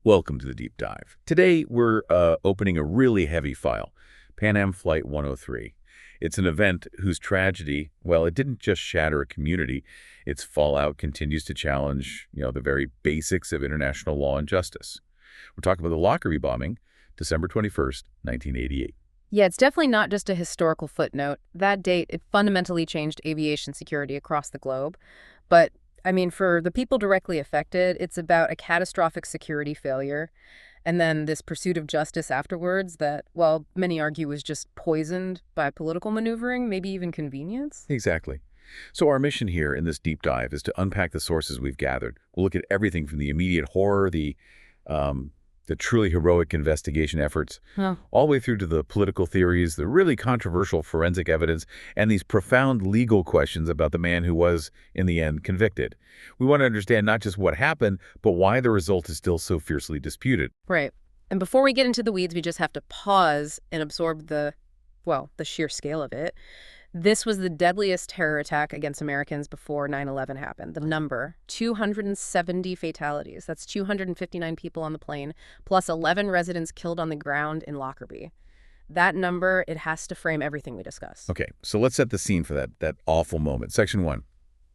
Welcome to the deep dive. Today, we're opening a really heavy file, Pan Am Flight 103. It's an event whose tragedy, well, it didn't just shatter a community. Its fallout continues to challenge, the very basics of international law and justice. We're talking about the Lockerbie bombing, December 21st, 1988. Yeah, it's definitely not just a historical footnote. That date, it fundamentally changed aviation security across the globe. But for the people directly affected, it's about a catastrophic security failure. And then this pursuit of justice afterwards that, well, many argue was just poisoned by political maneuvering, maybe even convenience. Exactly. So our mission here in this deep dive is to unpack the sources we've gathered. We'll look at everything from the immediate horror, the truly heroic investigation efforts, all the way through to the political theories, the really controversial forensic evidence, and these profound legal questions about the man who was, in the end, convicted. We want to understand not just what happened, but why the result is still so fiercely disputed. Right. And before we get into the weeds, we just have to pause and absorb the sheer scale of it. This was the deadliest terror attack against Americans before 9/11 happened. The number, 270 fatalities. That's 259 people on the plane, plus 11 residents killed on the ground in Lockerbie. That number, it has to frame everything we discuss. Okay, so let's set the scene for that awful moment. Section 1.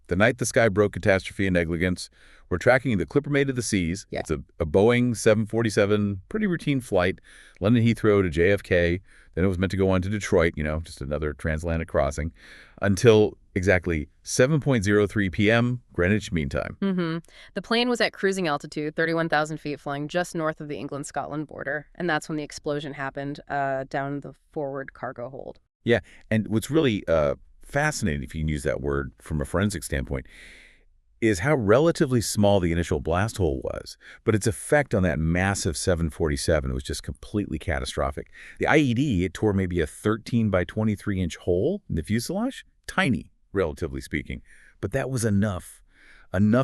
The night the sky broke, catastrophe and negligence. We're tracking the Clipper made to the seas. Yeah. It's a Boeing 747, pretty routine flight, London Heathrow to JFK. Then it was meant to go on to Detroit, just another transatlantic crossing, until exactly 7:03 p.m. Greenwich Mean Time. The plane was at cruising altitude, 31,000 feet, flying just north of the England-Scotland border. And that's when the explosion happened down the forward cargo hold. Yeah, and what's really fascinating, if you can use that word from a forensic standpoint, is how relatively small the initial blast hole was, but its effect on that massive 747 was just completely catastrophic. The IED, it tore maybe a 13 by 23-inch hole in the fuselage. Tiny, relatively speaking, but that was enough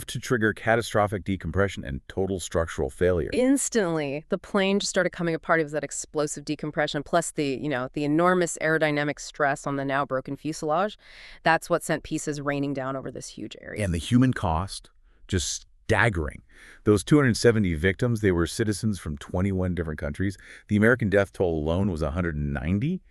to trigger catastrophic decompression and total structural failure. Instantly, the plane just started coming apart. It was that explosive decompression, plus the enormous aerodynamic stress on the now broken fuselage. That's what sent pieces raining down over this huge area. And the human cost, just staggering. Those 270 victims, they were citizens from 21 different countries. The American death toll alone was 190,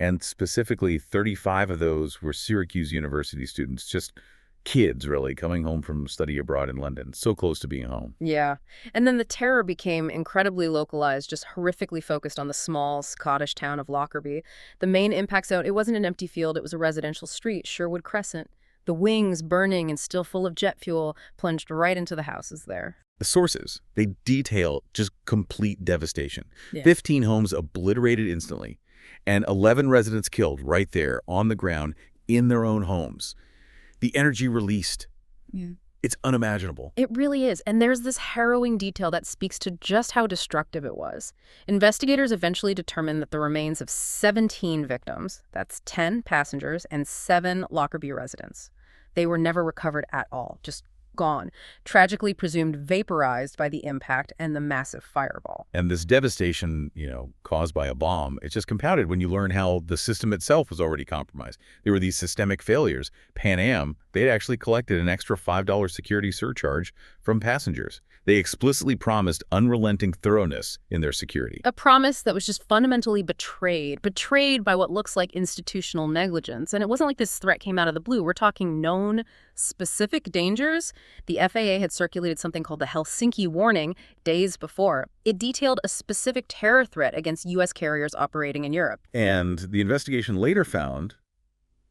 and specifically 35 of those were Syracuse University students, just kids, really, coming home from study abroad in London, so close to being home. Yeah. And then the terror became incredibly localized, just horrifically focused on the small Scottish town of Lockerbie. The main impact zone, it wasn't an empty field, it was a residential street, Sherwood Crescent. The wings, burning and still full of jet fuel, plunged right into the houses there. The sources, they detail just complete devastation. Yeah. 15 homes obliterated instantly, and 11 residents killed right there on the ground in their own homes. The energy released, it's unimaginable. It really is. And there's this harrowing detail that speaks to just how destructive it was. Investigators eventually determined that the remains of 17 victims, that's 10 passengers and 7 Lockerbie residents, they were never recovered at all, just gone, tragically presumed vaporized by the impact and the massive fireball. And this devastation, caused by a bomb, it's just compounded when you learn how the system itself was already compromised. There were these systemic failures. Pan Am, they'd actually collected an extra $5 security surcharge from passengers. They explicitly promised unrelenting thoroughness in their security. A promise that was just fundamentally betrayed by what looks like institutional negligence. And it wasn't like this threat came out of the blue. We're talking known specific dangers. The FAA had circulated something called the Helsinki Warning days before. It detailed a specific terror threat against U.S. carriers operating in Europe. And the investigation later found,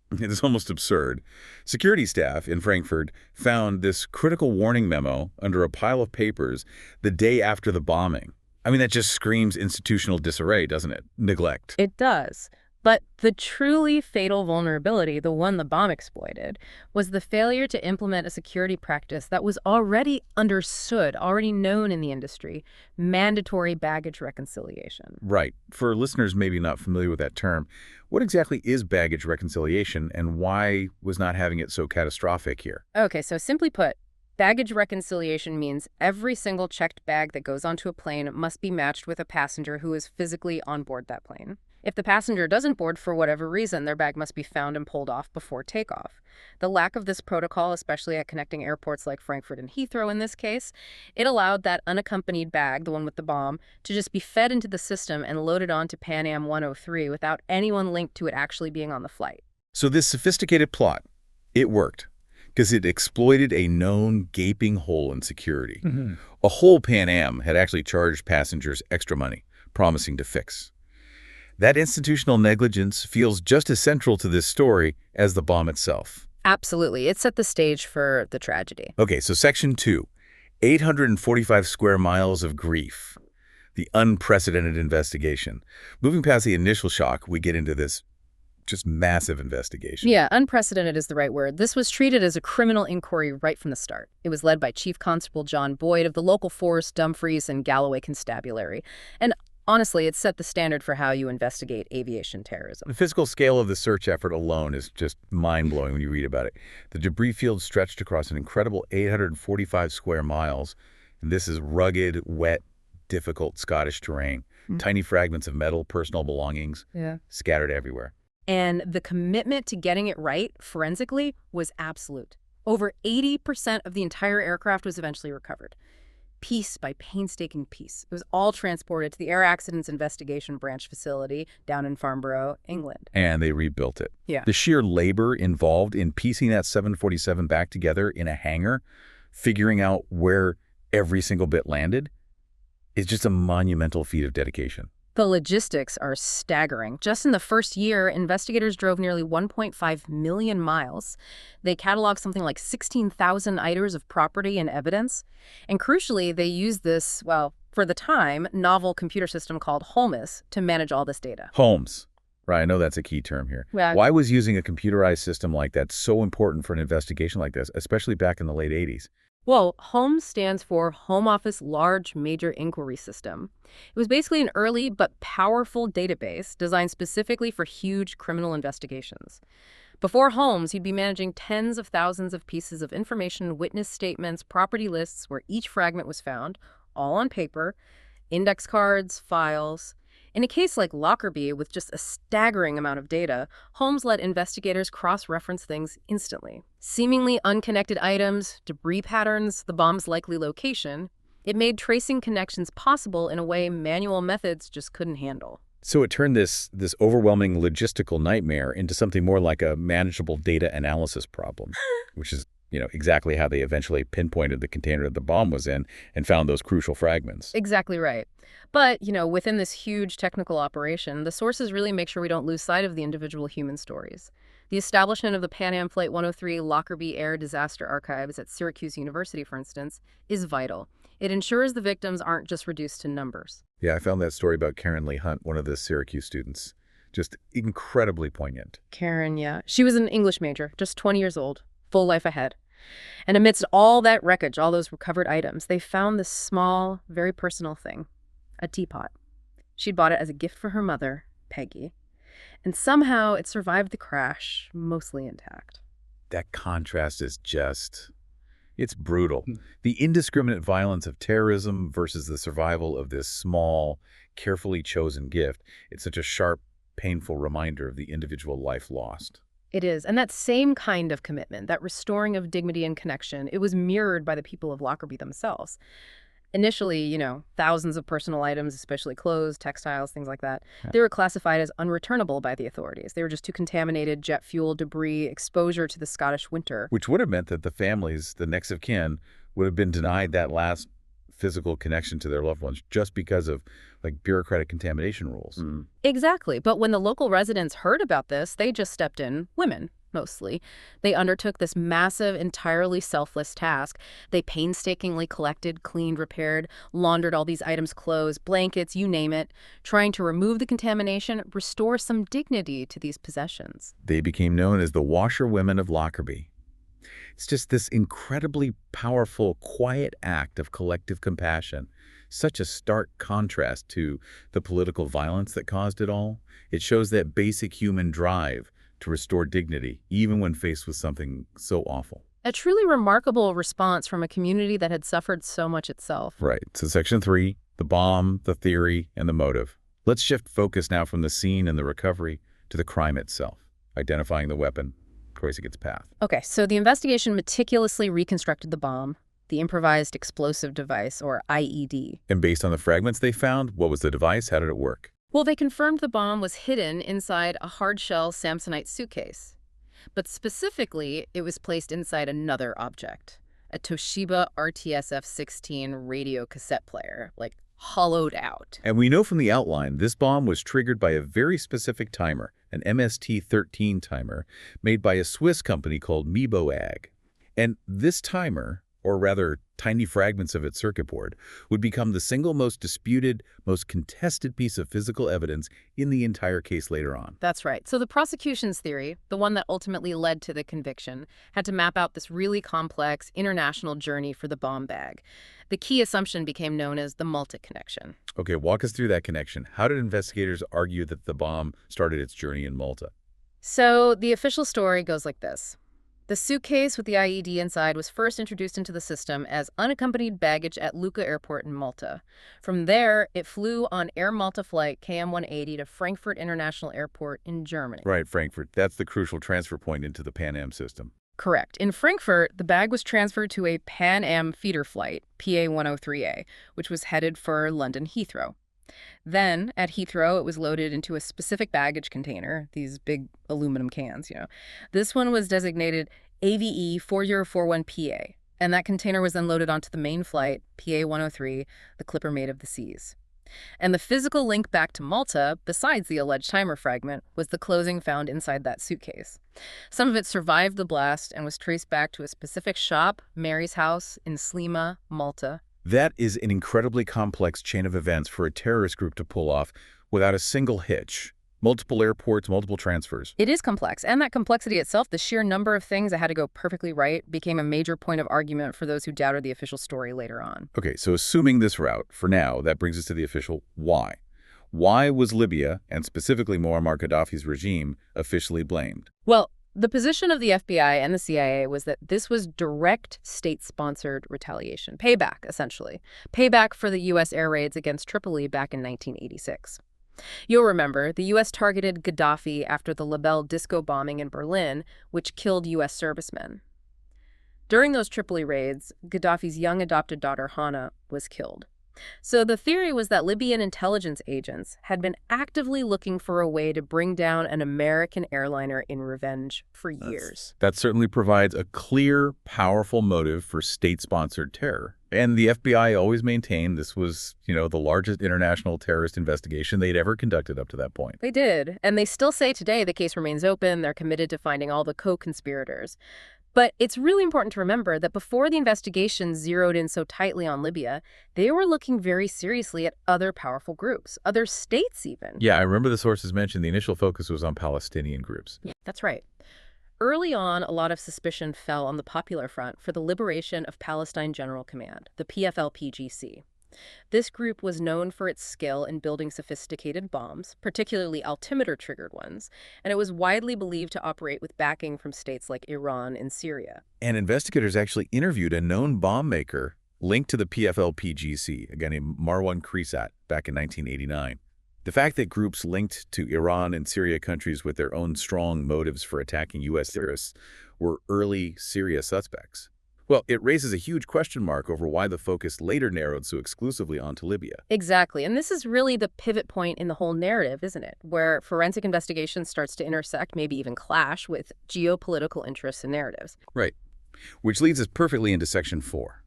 it's almost absurd, security staff in Frankfurt found this critical warning memo under a pile of papers the day after the bombing. That just screams institutional disarray, doesn't it? Neglect. It does. But the truly fatal vulnerability, the one the bomb exploited, was the failure to implement a security practice that was already understood, already known in the industry: mandatory baggage reconciliation. Right. For listeners maybe not familiar with that term, what exactly is baggage reconciliation, and why was not having it so catastrophic here? Okay, so simply put, baggage reconciliation means every single checked bag that goes onto a plane must be matched with a passenger who is physically on board that plane. If the passenger doesn't board for whatever reason, their bag must be found and pulled off before takeoff. The lack of this protocol, especially at connecting airports like Frankfurt and Heathrow in this case, it allowed that unaccompanied bag, the one with the bomb, to just be fed into the system and loaded onto Pan Am 103 without anyone linked to it actually being on the flight. So this sophisticated plot, it worked because it exploited a known gaping hole in security. A whole Pan Am had actually charged passengers extra money, promising to fix. That institutional negligence feels just as central to this story as the bomb itself. Absolutely. It set the stage for the tragedy. Okay, so Section 2, 845 square miles of grief, the unprecedented investigation. Moving past the initial shock, we get into this just massive investigation. Yeah, unprecedented is the right word. This was treated as a criminal inquiry right from the start. It was led by Chief Constable John Boyd of the local force, Dumfries and Galloway Constabulary. And honestly, it set the standard for how you investigate aviation terrorism. The physical scale of the search effort alone is just mind-blowing when you read about it. The debris field stretched across an incredible 845 square miles, and this is rugged, wet, difficult Scottish terrain. Tiny fragments of metal, personal belongings, scattered everywhere. And the commitment to getting it right forensically was absolute. Over 80% of the entire aircraft was eventually recovered. Piece by painstaking piece. It was all transported to the Air Accidents Investigation Branch facility down in Farnborough, England. And they rebuilt it. Yeah. The sheer labor involved in piecing that 747 back together in a hangar, figuring out where every single bit landed, is just a monumental feat of dedication. The logistics are staggering. Just in the first year, investigators drove nearly 1.5 million miles. They cataloged something like 16,000 items of property and evidence. And crucially, they used this, well, for the time, novel computer system called Holmes to manage all this data. Holmes. Right, I know that's a key term here. Yeah. Why was using a computerized system like that so important for an investigation like this, especially back in the late 80s? Well, HOME stands for Home Office Large Major Inquiry System. It was basically an early but powerful database designed specifically for huge criminal investigations. Before Holmes, you'd be managing tens of thousands of pieces of information, witness statements, property lists where each fragment was found, all on paper, index cards, files. In a case like Lockerbie, with just a staggering amount of data, Holmes let investigators cross-reference things instantly. Seemingly unconnected items, debris patterns, the bomb's likely location. It made tracing connections possible in a way manual methods just couldn't handle. So it turned this overwhelming logistical nightmare into something more like a manageable data analysis problem, which is, exactly how they eventually pinpointed the container that the bomb was in and found those crucial fragments. Exactly right. But, within this huge technical operation, the sources really make sure we don't lose sight of the individual human stories. The establishment of the Pan Am Flight 103 Lockerbie Air Disaster Archives at Syracuse University, for instance, is vital. It ensures the victims aren't just reduced to numbers. Yeah, I found that story about Karen Lee Hunt, one of the Syracuse students, just incredibly poignant. Karen, yeah. She was an English major, just 20 years old, full life ahead. And amidst all that wreckage, all those recovered items, they found this small, very personal thing, a teapot. She'd bought it as a gift for her mother, Peggy. And somehow it survived the crash, mostly intact. That contrast is it's brutal. The indiscriminate violence of terrorism versus the survival of this small, carefully chosen gift. It's such a sharp, painful reminder of the individual life lost. It is. And that same kind of commitment, that restoring of dignity and connection, it was mirrored by the people of Lockerbie themselves. Initially, thousands of personal items, especially clothes, textiles, things like that, they were classified as unreturnable by the authorities. They were just too contaminated, jet fuel, debris, exposure to the Scottish winter. Which would have meant that the families, the next of kin, would have been denied that last physical connection to their loved ones just because of bureaucratic contamination rules. Exactly. But when the local residents heard about this, they just stepped in, women mostly. They undertook this massive, entirely selfless task. They painstakingly collected, cleaned, repaired, laundered all these items, clothes, blankets, you name it, trying to remove the contamination, restore some dignity to these possessions. They became known as the washerwomen of Lockerbie. It's just this incredibly powerful, quiet act of collective compassion. Such a stark contrast to the political violence that caused it all. It shows that basic human drive to restore dignity, even when faced with something so awful. A truly remarkable response from a community that had suffered so much itself. Right. So Section 3, the bomb, the theory, and the motive. Let's shift focus now from the scene and the recovery to the crime itself, identifying the weapon, 𝐃𝐄𝐄𝐏 path. Okay, so the investigation meticulously reconstructed the bomb, the improvised explosive device, or IED. And based on the fragments they found, what was the device? How did it work? Well, they confirmed the bomb was hidden inside a hard-shell Samsonite suitcase. But specifically, it was placed inside another object, a Toshiba RTSF-16 radio cassette player, like hollowed out. And we know from the outline, this bomb was triggered by a very specific timer, an MST-13 timer, made by a Swiss company called 𝐏𝐸𝐵. And this timer, or rather tiny fragments of its circuit board, would become the single most disputed, most contested piece of physical evidence in the entire case later on. That's right. So the prosecution's theory, the one that ultimately led to the conviction, had to map out this really complex international journey for the bomb bag. The key assumption became known as the Malta connection. Okay, walk us through that connection. How did investigators argue that the bomb started its journey in Malta? So the official story goes like this. The suitcase with the IED inside was first introduced into the system as unaccompanied baggage at Lucca Airport in Malta. From there, it flew on Air Malta flight KM180 to Frankfurt International Airport in Germany. Right, Frankfurt. That's the crucial transfer point into the Pan Am system. Correct. In Frankfurt, the bag was transferred to a Pan Am feeder flight, PA-103A, which was headed for London Heathrow. Then, at Heathrow, it was loaded into a specific baggage container, these big aluminum cans, This one was designated AVE 4041PA, and that container was then loaded onto the main flight, PA-103, the clipper made of the seas. And the physical link back to Malta, besides the alleged timer fragment, was the clothing found inside that suitcase. Some of it survived the blast and was traced back to a specific shop, Mary's house, in Slima, Malta. That is an incredibly complex chain of events for a terrorist group to pull off without a single hitch. Multiple airports, multiple transfers. It is complex, and that complexity itself, the sheer number of things that had to go perfectly right, became a major point of argument for those who doubted the official story later on. Okay, so assuming this route, for now, that brings us to the official why. Why was Libya, and specifically Muammar Gaddafi's regime, officially blamed? Well, the position of the FBI and the CIA was that this was direct state-sponsored retaliation. Payback, essentially. Payback for the U.S. air raids against Tripoli back in 1986. You'll remember, the U.S. targeted Gaddafi after the Labelle disco bombing in Berlin, which killed U.S. servicemen. During those Tripoli raids, Gaddafi's young adopted daughter, Hana, was killed. So the theory was that Libyan intelligence agents had been actively looking for a way to bring down an American airliner in revenge for years. That certainly provides a clear, powerful motive for state-sponsored terror. And the FBI always maintained this was, the largest international terrorist investigation they'd ever conducted up to that point. They did. And they still say today the case remains open. They're committed to finding all the co-conspirators. But it's really important to remember that before the investigation zeroed in so tightly on Libya, they were looking very seriously at other powerful groups, other states even. Yeah, I remember the sources mentioned the initial focus was on Palestinian groups. Yeah, that's right. Early on, a lot of suspicion fell on the Popular Front for the Liberation of Palestine General Command, the PFLP-GC. This group was known for its skill in building sophisticated bombs, particularly altimeter-triggered ones, and it was widely believed to operate with backing from states like Iran and Syria. And investigators actually interviewed a known bomb maker linked to the PFLP-GC, a guy named Marwan Kresat, back in 1989. The fact that groups linked to Iran and Syria countries with their own strong motives for attacking U.S. terrorists were early Syria suspects. Well, it raises a huge question mark over why the focus later narrowed so exclusively onto Libya. Exactly. And this is really the pivot point in the whole narrative, isn't it? Where forensic investigation starts to intersect, maybe even clash, with geopolitical interests and narratives. Right. Which leads us perfectly into Section 4.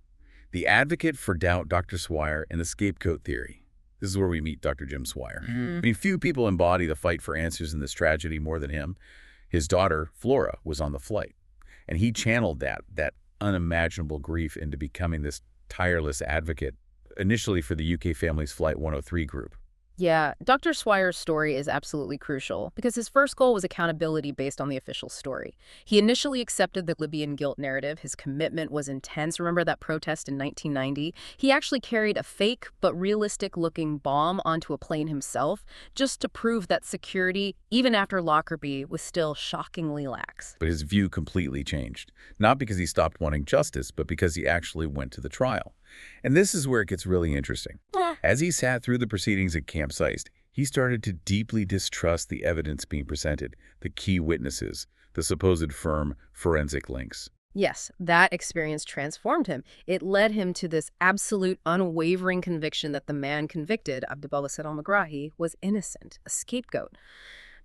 The advocate for doubt, Dr. Swire, and the scapegoat theory. This is where we meet Dr. Jim Swire. I mean, few people embody the fight for answers in this tragedy more than him. His daughter, Flora, was on the flight. And he channeled that unimaginable grief into becoming this tireless advocate, initially for the UK family's Flight 103 group. Yeah, Dr. Swire's story is absolutely crucial because his first goal was accountability based on the official story. He initially accepted the Libyan guilt narrative. His commitment was intense. Remember that protest in 1990? He actually carried a fake but realistic-looking bomb onto a plane himself just to prove that security, even after Lockerbie, was still shockingly lax. But his view completely changed, not because he stopped wanting justice, but because he actually went to the trial. And this is where it gets really interesting. As he sat through the proceedings at Camp Seist, He started to deeply distrust the evidence being presented, the key witnesses, the supposed firm forensic links. Yes, that experience transformed him. It led him to this absolute, unwavering conviction that the man convicted, Abdu'l-Basit al-Megrahi, was innocent, a scapegoat.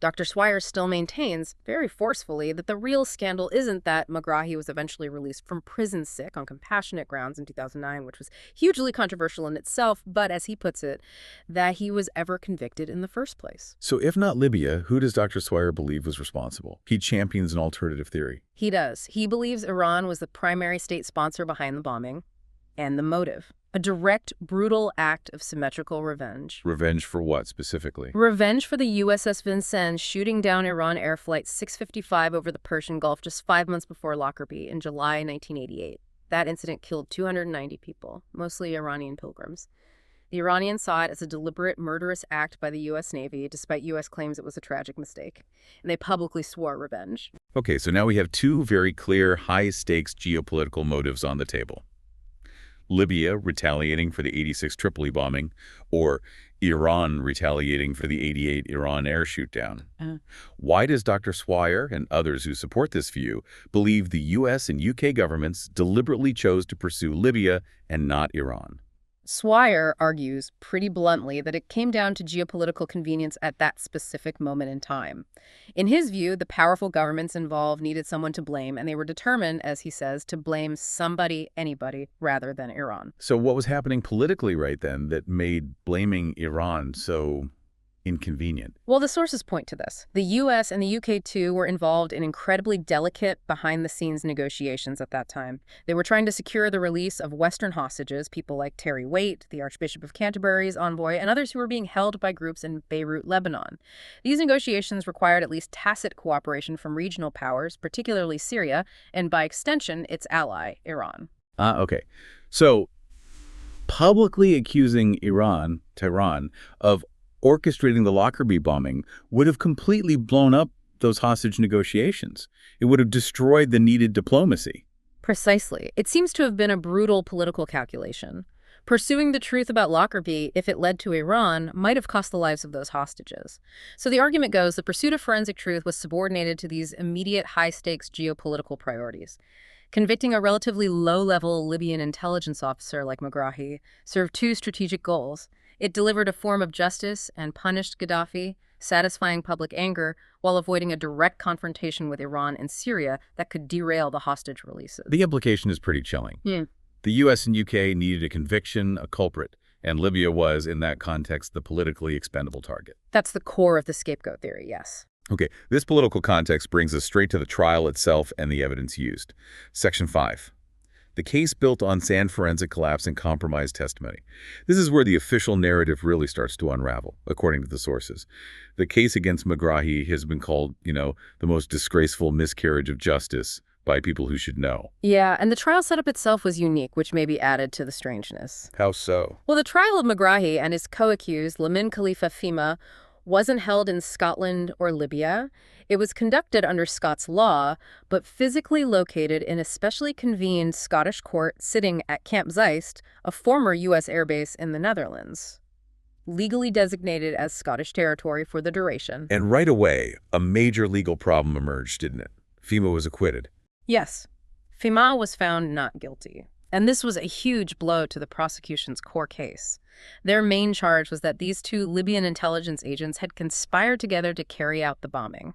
Dr. Swire still maintains, very forcefully, that the real scandal isn't that Megrahi was eventually released from prison sick on compassionate grounds in 2009, which was hugely controversial in itself, but, as he puts it, that he was ever convicted in the first place. So if not Libya, who does Dr. Swire believe was responsible? He champions an alternative theory. He does. He believes Iran was the primary state sponsor behind the bombing, and the motive. A direct, brutal act of symmetrical revenge. Revenge for what, specifically? Revenge for the USS Vincennes shooting down Iran Air Flight 655 over the Persian Gulf just 5 months before Lockerbie in July 1988. That incident killed 290 people, mostly Iranian pilgrims. The Iranians saw it as a deliberate, murderous act by the U.S. Navy, despite U.S. claims it was a tragic mistake. And they publicly swore revenge. Okay, so now we have two very clear, high-stakes geopolitical motives on the table. Libya retaliating for the 86 Tripoli bombing, or Iran retaliating for the 88 Iran air shoot-down. Why does Dr. Swire and others who support this view believe the U.S. and U.K. governments deliberately chose to pursue Libya and not Iran? Swire argues pretty bluntly that it came down to geopolitical convenience at that specific moment in time. In his view, the powerful governments involved needed someone to blame, and they were determined, as he says, to blame somebody, anybody, rather than Iran. So what was happening politically right then that made blaming Iran so inconvenient? Well, the sources point to this. The U.S. and the U.K., too, were involved in incredibly delicate, behind-the-scenes negotiations at that time. They were trying to secure the release of Western hostages, people like Terry Waite, the Archbishop of Canterbury's envoy, and others who were being held by groups in Beirut, Lebanon. These negotiations required at least tacit cooperation from regional powers, particularly Syria, and by extension, its ally, Iran. Okay. So publicly accusing Tehran, of orchestrating the Lockerbie bombing would have completely blown up those hostage negotiations. It would have destroyed the needed diplomacy. Precisely. It seems to have been a brutal political calculation. Pursuing the truth about Lockerbie, if it led to Iran, might have cost the lives of those hostages. So the argument goes the pursuit of forensic truth was subordinated to these immediate high-stakes geopolitical priorities. Convicting a relatively low-level Libyan intelligence officer like Megrahi served two strategic goals. It delivered a form of justice and punished Gaddafi, satisfying public anger while avoiding a direct confrontation with Iran and Syria that could derail the hostage releases. The implication is pretty chilling. The U.S. and U.K. needed a conviction, a culprit, and Libya was, in that context, the politically expendable target. That's the core of the scapegoat theory, yes. Okay, this political context brings us straight to the trial itself and the evidence used. Section 5. The case built on sand forensic collapse and compromised testimony. This is where the official narrative really starts to unravel, according to the sources. The case against Megrahi has been called, the most disgraceful miscarriage of justice by people who should know. Yeah, and the trial setup itself was unique, which may be added to the strangeness. How so? Well, the trial of Megrahi and his co-accused, Lamin Khalifa Fhimah, wasn't held in Scotland or Libya. It was conducted under Scots law, but physically located in a specially convened Scottish court sitting at Camp Zeist, a former U.S. airbase in the Netherlands, legally designated as Scottish territory for the duration. And right away, a major legal problem emerged, didn't it? Fhimah was acquitted. Yes. Fhimah was found not guilty. And this was a huge blow to the prosecution's core case. Their main charge was that these two Libyan intelligence agents had conspired together to carry out the bombing.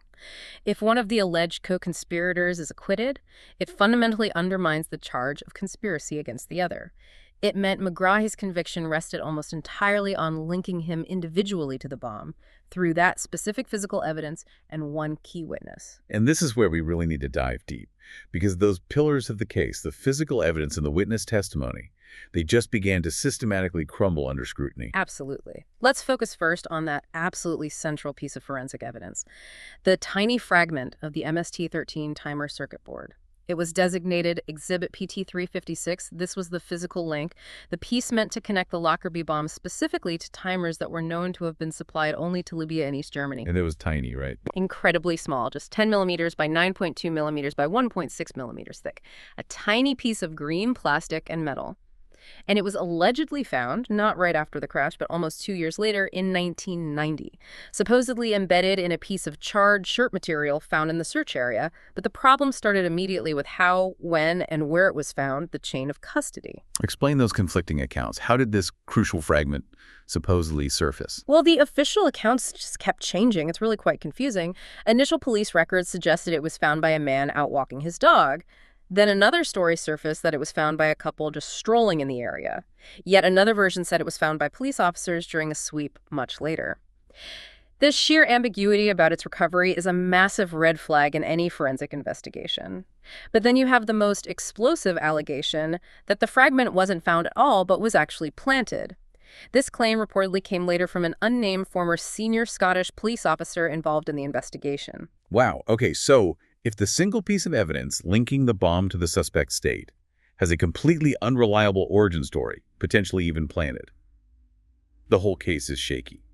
If one of the alleged co-conspirators is acquitted, it fundamentally undermines the charge of conspiracy against the other. It meant Megrahi's conviction rested almost entirely on linking him individually to the bomb through that specific physical evidence and one key witness. And this is where we really need to dive deep, because those pillars of the case, the physical evidence and the witness testimony, they just began to systematically crumble under scrutiny. Absolutely. Let's focus first on that absolutely central piece of forensic evidence, the tiny fragment of the MST-13 timer circuit board. It was designated Exhibit PT-356. This was the physical link, the piece meant to connect the Lockerbie bomb specifically to timers that were known to have been supplied only to Libya and East Germany. And it was tiny, right? Incredibly small, just 10 millimeters by 9.2 millimeters by 1.6 millimeters thick. A tiny piece of green plastic and metal. And it was allegedly found, not right after the crash, but almost 2 years later in 1990, supposedly embedded in a piece of charred shirt material found in the search area. But the problem started immediately with how, when, and where it was found, the chain of custody. Explain those conflicting accounts. How did this crucial fragment supposedly surface? Well, the official accounts just kept changing. It's really quite confusing. Initial police records suggested it was found by a man out walking his dog. Then another story surfaced that it was found by a couple just strolling in the area. Yet another version said it was found by police officers during a sweep much later. This sheer ambiguity about its recovery is a massive red flag in any forensic investigation. But then you have the most explosive allegation that the fragment wasn't found at all but was actually planted. This claim reportedly came later from an unnamed former senior Scottish police officer involved in the investigation. Wow. Okay, so if the single piece of evidence linking the bomb to the suspect state has a completely unreliable origin story, potentially even planted, the whole case is shaky.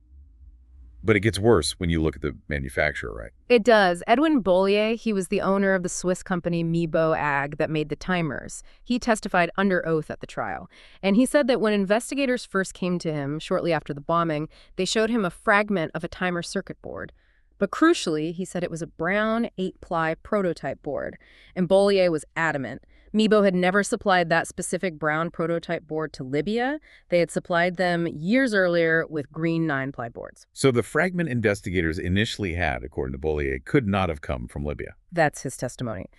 But it gets worse when you look at the manufacturer, right? It does. Edwin Bollier, he was the owner of the Swiss company Mebo AG that made the timers. He testified under oath at the trial. And he said that when investigators first came to him shortly after the bombing, they showed him a fragment of a timer circuit board. But crucially, he said it was a brown 8-ply prototype board. And Bollier was adamant. Mebo had never supplied that specific brown prototype board to Libya. They had supplied them years earlier with green 9-ply boards. So the fragment investigators initially had, according to Bollier, could not have come from Libya. That's his testimony.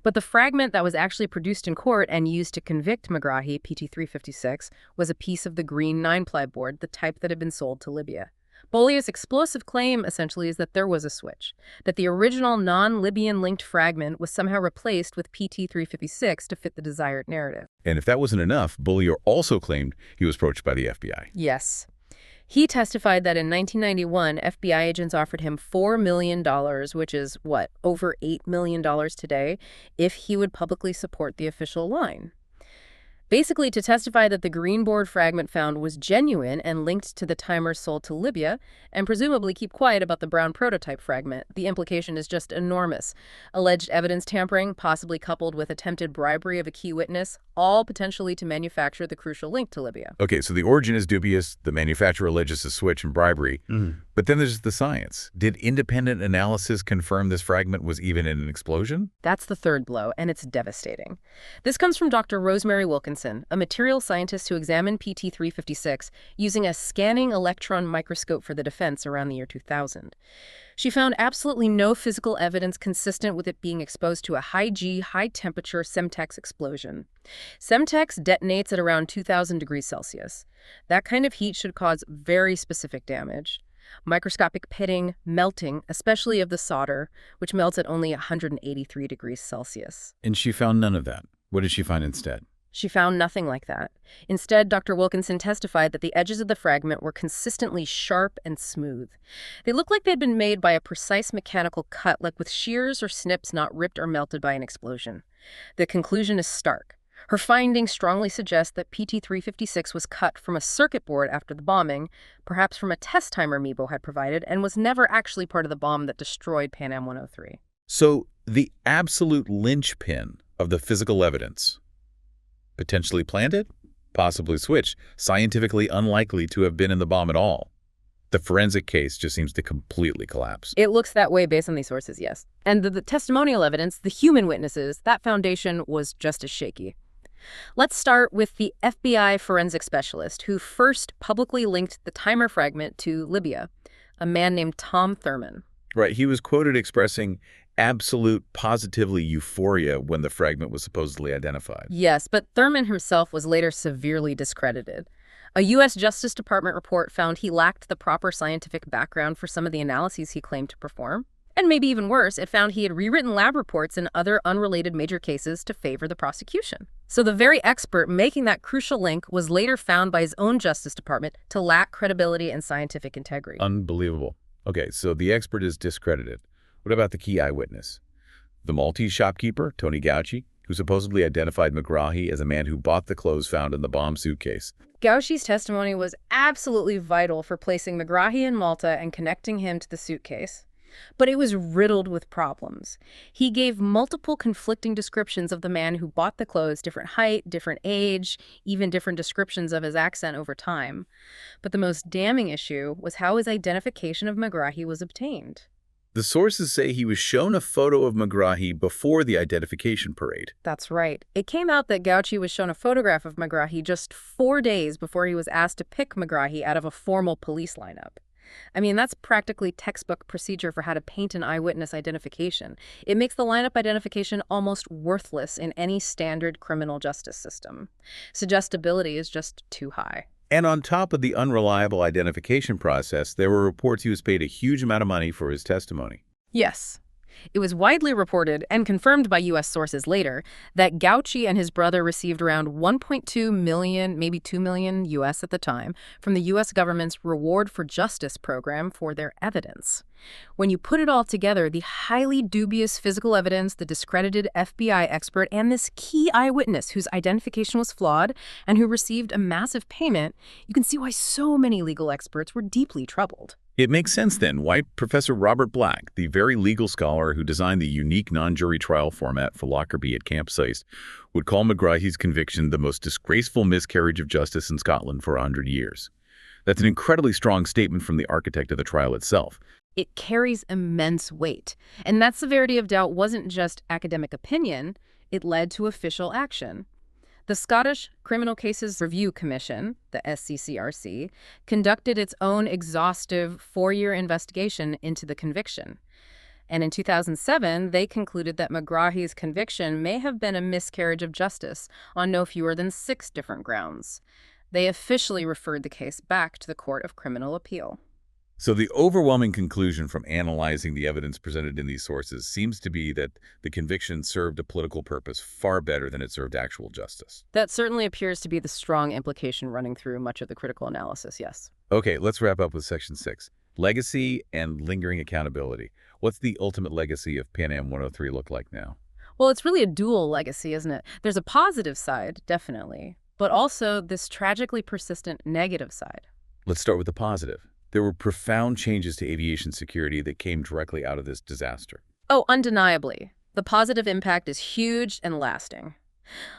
But the fragment that was actually produced in court and used to convict Megrahi, PT-356, was a piece of the green 9-ply board, the type that had been sold to Libya. Bollier's explosive claim, essentially, is that there was a switch, that the original non-Libyan-linked fragment was somehow replaced with PT-356 to fit the desired narrative. And if that wasn't enough, Bollier also claimed he was approached by the FBI. Yes. He testified that in 1991, FBI agents offered him $4 million, which is, over $8 million today, if he would publicly support the official line. Basically, to testify that the green board fragment found was genuine and linked to the timer sold to Libya, and presumably keep quiet about the brown prototype fragment. The implication is just enormous. Alleged evidence tampering, possibly coupled with attempted bribery of a key witness, all potentially to manufacture the crucial link to Libya. Okay, so the origin is dubious, the manufacturer alleges a switch and bribery, but then there's the science. Did independent analysis confirm this fragment was even in an explosion? That's the third blow, and it's devastating. This comes from Dr. Rosemary Wilkinson, a material scientist who examined PT-356 using a scanning electron microscope for the defense around the year 2000. She found absolutely no physical evidence consistent with it being exposed to a high-G, high-temperature Semtex explosion. Semtex detonates at around 2,000 degrees Celsius. That kind of heat should cause very specific damage. Microscopic pitting, melting, especially of the solder, which melts at only 183 degrees Celsius. And she found none of that. What did she find instead? She found nothing like that. Instead, Dr. Wilkinson testified that the edges of the fragment were consistently sharp and smooth. They looked like they'd been made by a precise mechanical cut, like with shears or snips not ripped or melted by an explosion. The conclusion is stark. Her findings strongly suggest that PT-356 was cut from a circuit board after the bombing, perhaps from a test timer Mebo had provided, and was never actually part of the bomb that destroyed Pan Am 103. So the absolute linchpin of the physical evidence, potentially planted, possibly switched, scientifically unlikely to have been in the bomb at all. The forensic case just seems to completely collapse. It looks that way based on these sources, yes. And the testimonial evidence, the human witnesses, that foundation was just as shaky. Let's start with the FBI forensic specialist who first publicly linked the timer fragment to Libya, a man named Tom Thurman. Right, he was quoted expressing absolute, positively euphoria when the fragment was supposedly identified. Yes, but Thurman himself was later severely discredited. A U.S. Justice Department report found he lacked the proper scientific background for some of the analyses he claimed to perform. And maybe even worse, it found he had rewritten lab reports in other unrelated major cases to favor the prosecution. So the very expert making that crucial link was later found by his own Justice Department to lack credibility and scientific integrity. Unbelievable. Okay, so the expert is discredited. What about the key eyewitness? The Maltese shopkeeper, Tony 𝐃𝐄𝐄𝐏, who supposedly identified Megrahi as a man who bought the clothes found in the bomb suitcase. 𝐃𝐄𝐄𝐏's testimony was absolutely vital for placing Megrahi in Malta and connecting him to the suitcase. But it was riddled with problems. He gave multiple conflicting descriptions of the man who bought the clothes, different height, different age, even different descriptions of his accent over time. But the most damning issue was how his identification of McGrahy was obtained. The sources say he was shown a photo of McGrahy before the identification parade. That's right. It came out that 𝐃𝐄𝐄𝐏 was shown a photograph of McGrahy just 4 days before he was asked to pick McGrahy out of a formal police lineup. I mean, that's practically textbook procedure for how to paint an eyewitness identification. It makes the lineup identification almost worthless in any standard criminal justice system. Suggestibility is just too high. And on top of the unreliable identification process, there were reports he was paid a huge amount of money for his testimony. Yes. It was widely reported, and confirmed by U.S. sources later, that 𝐃𝐄𝐄 and his brother received around 1.2 million, maybe 2 million U.S. at the time, from the U.S. government's Reward for Justice program for their evidence. When you put it all together, the highly dubious physical evidence, the discredited FBI expert, and this key eyewitness whose identification was flawed and who received a massive payment, you can see why so many legal experts were deeply troubled. It makes sense then why Professor Robert Black, the very legal scholar who designed the unique non-jury trial format for Lockerbie at Camp SICE, would call McGrahy's conviction the most disgraceful miscarriage of justice in Scotland for 100 years. That's an incredibly strong statement from the architect of the trial itself. It carries immense weight. And that severity of doubt wasn't just academic opinion, it led to official action. The Scottish Criminal Cases Review Commission, the SCCRC, conducted its own exhaustive 4-year investigation into the conviction. And in 2007, they concluded that McGrahy's conviction may have been a miscarriage of justice on no fewer than 6 different grounds. They officially referred the case back to the Court of Criminal Appeal. So the overwhelming conclusion from analyzing the evidence presented in these sources seems to be that the conviction served a political purpose far better than it served actual justice. That certainly appears to be the strong implication running through much of the critical analysis, yes. Okay, let's wrap up with Section 6. Legacy and lingering accountability. What's the ultimate legacy of Pan Am 103 look like now? Well, it's really a dual legacy, isn't it? There's a positive side, definitely, but also this tragically persistent negative side. Let's start with the positive. There were profound changes to aviation security that came directly out of this disaster. Oh, undeniably. The positive impact is huge and lasting.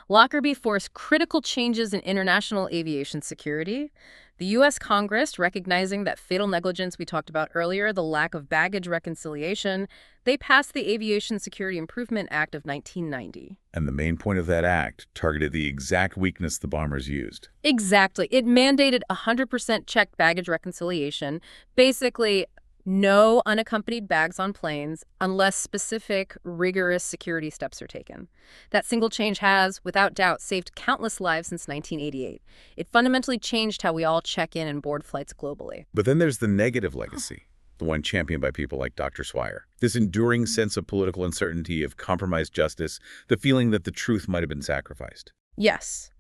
Lockerbie forced critical changes in international aviation security. The U.S. Congress, recognizing that fatal negligence we talked about earlier, the lack of baggage reconciliation, they passed the Aviation Security Improvement Act of 1990. And the main point of that act targeted the exact weakness the bombers used. Exactly. It mandated 100% checked baggage reconciliation, basically no unaccompanied bags on planes unless specific, rigorous security steps are taken. That single change has, without doubt, saved countless lives since 1988. It fundamentally changed how we all check in and board flights globally. But then there's the negative legacy, the one championed by people like Dr. Swire. This enduring sense of political uncertainty, of compromised justice, the feeling that the truth might have been sacrificed. Yes.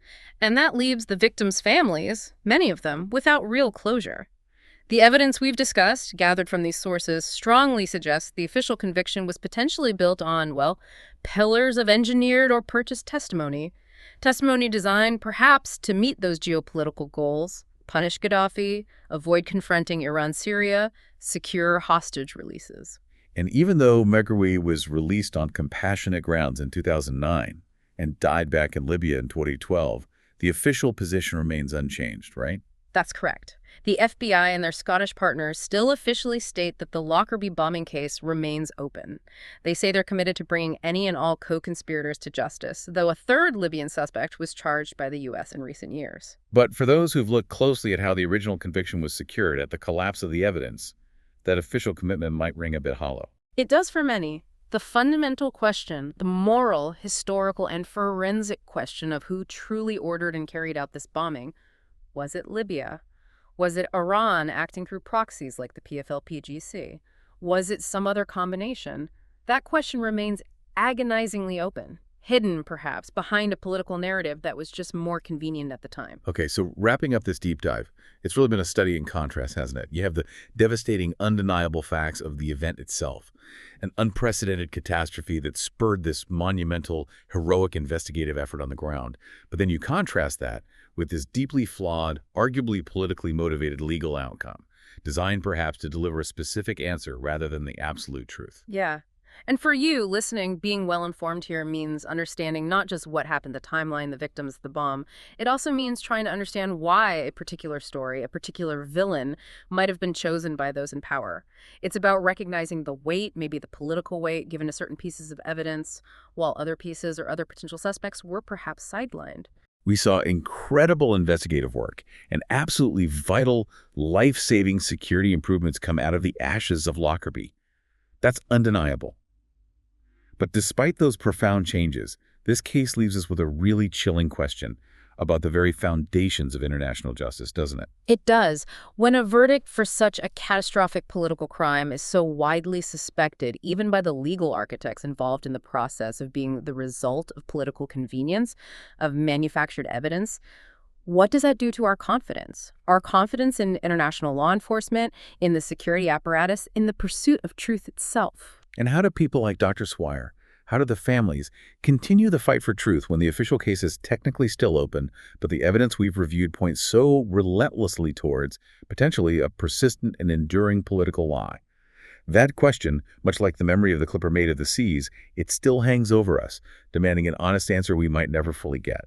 And that leaves the victims' families, many of them, without real closure. The evidence we've discussed, gathered from these sources, strongly suggests the official conviction was potentially built on, well, pillars of engineered or purchased testimony. Testimony designed, perhaps, to meet those geopolitical goals, punish Gaddafi, avoid confronting Iran-Syria, secure hostage releases. And even though McGrahy was released on compassionate grounds in 2009 and died back in Libya in 2012, the official position remains unchanged, right? That's correct. The FBI and their Scottish partners still officially state that the Lockerbie bombing case remains open. They say they're committed to bringing any and all co-conspirators to justice, though a third Libyan suspect was charged by the U.S. in recent years. But for those who've looked closely at how the original conviction was secured at the collapse of the evidence, that official commitment might ring a bit hollow. It does for many. The fundamental question, the moral, historical, and forensic question of who truly ordered and carried out this bombing, was it Libya? Was it Iran acting through proxies like the PFLP-GC? Was it some other combination? That question remains agonizingly open, hidden, perhaps, behind a political narrative that was just more convenient at the time. Okay, so wrapping up this deep dive, it's really been a study in contrast, hasn't it? You have the devastating, undeniable facts of the event itself, an unprecedented catastrophe that spurred this monumental, heroic investigative effort on the ground. But then you contrast that with this deeply flawed, arguably politically motivated legal outcome. designed perhaps to deliver a specific answer rather than the absolute truth. Yeah. And for you, listening, being well-informed here means understanding not just what happened, the timeline, the victims, the bomb. It also means trying to understand why a particular story, a particular villain, might have been chosen by those in power. It's about recognizing the weight, maybe the political weight, given to certain pieces of evidence, while other pieces or other potential suspects were perhaps sidelined. We saw incredible investigative work and absolutely vital, life-saving security improvements come out of the ashes of Lockerbie. That's undeniable. But despite those profound changes, this case leaves us with a really chilling question about the very foundations of international justice, doesn't it? It does. When a verdict for such a catastrophic political crime is so widely suspected, even by the legal architects involved in the process of being the result of political convenience, of manufactured evidence, what does that do to our confidence? Our confidence in international law enforcement, in the security apparatus, in the pursuit of truth itself? And how do people like Dr. Swire, how do the families continue the fight for truth when the official case is technically still open, but the evidence we've reviewed points so relentlessly towards potentially a persistent and enduring political lie? That question, much like the memory of the clipper made of the seas, it still hangs over us, demanding an honest answer we might never fully get.